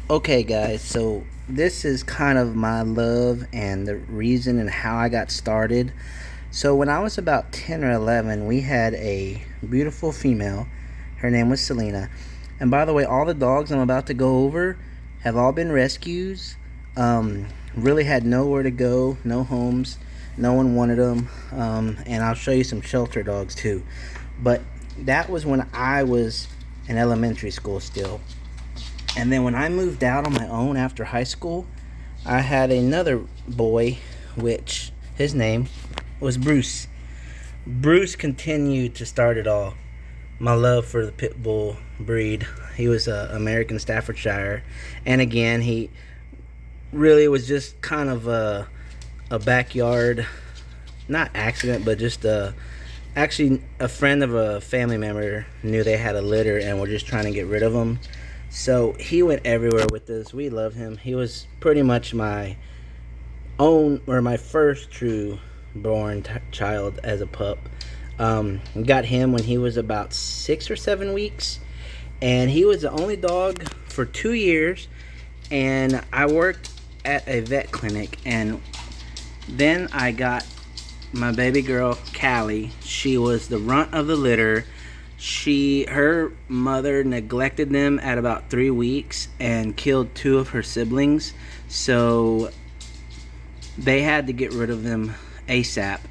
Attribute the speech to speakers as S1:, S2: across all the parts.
S1: Okay, guys, so this is kind of my love and the reason and how I got started. So, when I was about 10 or 11, we had a beautiful female. Her name was Selena. And by the way, all the dogs I'm about to go over have all been rescues. Really had nowhere to go, no homes, no one wanted them. And I'll show you some shelter dogs too. But that was when I was in elementary school still. And then when I moved out on my own after high school, I had another boy, which his name was Bruce. Bruce continued to start it all. My love for the pit bull breed. He was a American Staffordshire, and again, he really was just kind of a backyard, not accident, but just actually a friend of a family member knew they had a litter and were just trying to get rid of them. So he went everywhere with us. We loved him. He was pretty much my own, or my first true born child as a pup. Got him when he was about 6 or 7 weeks, and he was the only dog for 2 years. And I worked at a vet clinic, and then I got my baby girl Callie. She was the runt of the litter. Her mother neglected them at about 3 weeks and killed two of her siblings, so they had to get rid of them ASAP.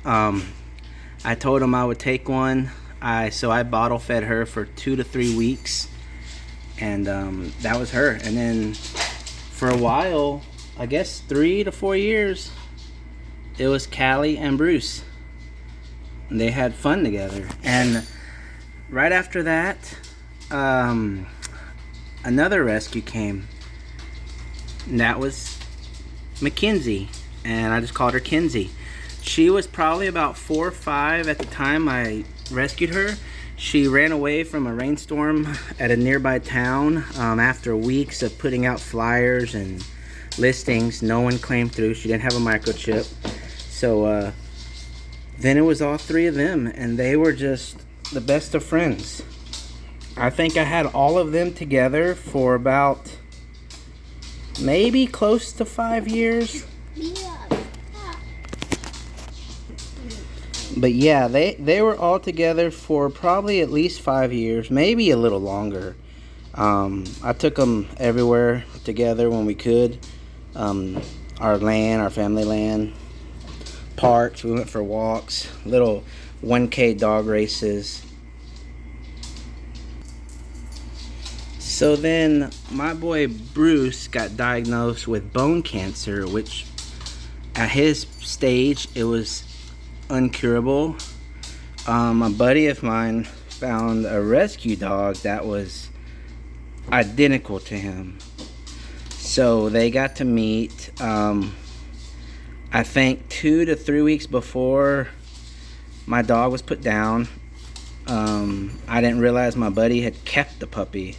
S1: I told them I would take one. I bottle fed her for 2 to 3 weeks, and that was her. And then for a while, I guess 3 to 4 years, it was Callie and Bruce. And they had fun together. And right after that, another rescue came. And that was Mackenzie. And I just called her Kenzie. She was probably about 4 or 5 at the time I rescued her. She ran away from a rainstorm at a nearby town after weeks of putting out flyers and listings. No one claimed through. She didn't have a microchip. So then it was all three of them, and they were just the best of friends. I think I had all of them together for about maybe close to 5 years. But yeah, they were all together for probably at least 5 years, maybe a little longer. I took them everywhere together when we could. Our family land, parks, we went for walks, little 1K dog races. So then my boy Bruce got diagnosed with bone cancer, which at his stage it was uncurable. A buddy of mine found a rescue dog that was identical to him. So they got to meet. I think 2 to 3 weeks before my dog was put down. I didn't realize my buddy had kept the puppy.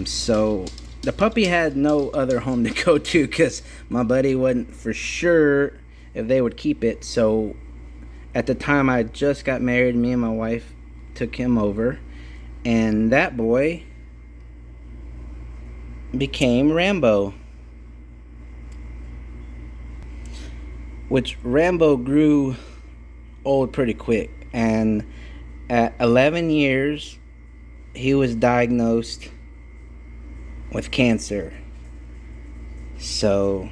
S1: So the puppy had no other home to go to because my buddy wasn't for sure if they would keep it. So at the time I just got married, me and my wife took him over, and that boy became Rambo. Which Rambo grew old pretty quick, and at 11 years he was diagnosed with cancer. So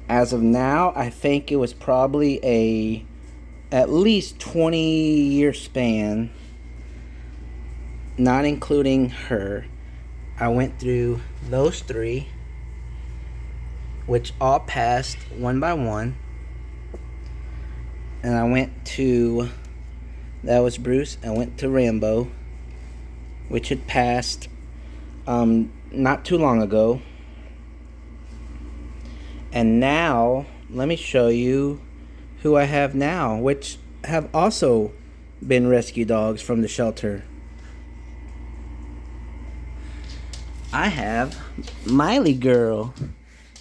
S1: as of now, I think it was probably at least 20-year span, not including her. I went through those three, which all passed one by one. And I went to, that was Bruce. I went to Rambo, which had passed not too long ago. And now, let me show you who I have now, which have also been rescue dogs from the shelter. I have Miley girl.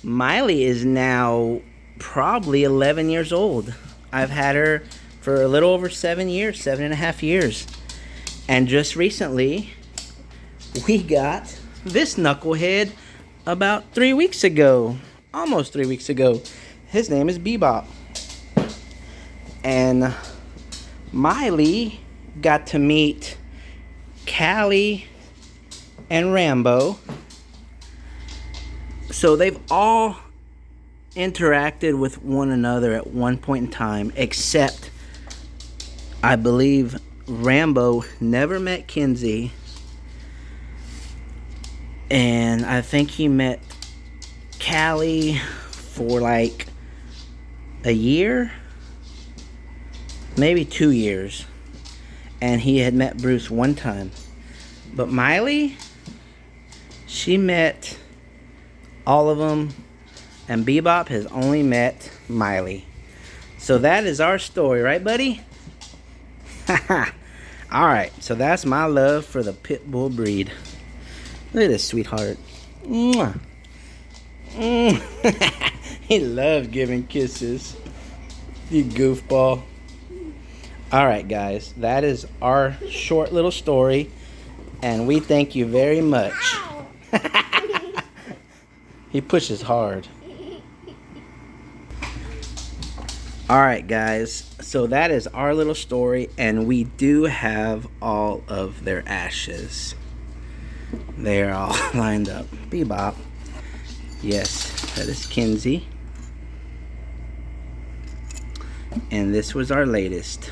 S1: Miley is now probably 11 years old. I've had her for a little over 7 years, 7.5 years. And just recently, we got this knucklehead about 3 weeks ago. Almost 3 weeks ago. His name is Bebop. And Miley got to meet Callie and Rambo. So they've all interacted with one another at one point in time, except I believe Rambo never met Kinsey, and I think he met Callie for like a year, maybe 2 years, and he had met Bruce one time. But Miley, she met all of them, and Bebop has only met Miley. So that is our story, right, buddy? Alright, so that's my love for the pit bull breed. Look at this sweetheart. Mwah. He loves giving kisses. You goofball. Alright, guys, that is our short little story, and we thank you very much. He pushes hard. Alright, guys, so that is our little story, and we do have all of their ashes. They are all lined up. Bebop. Yes, that is Kinsey. And this was our latest.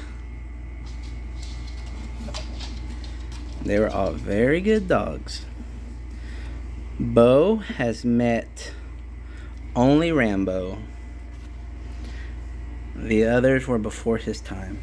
S1: They were all very good dogs. Bo has met only Rambo. The others were before his time.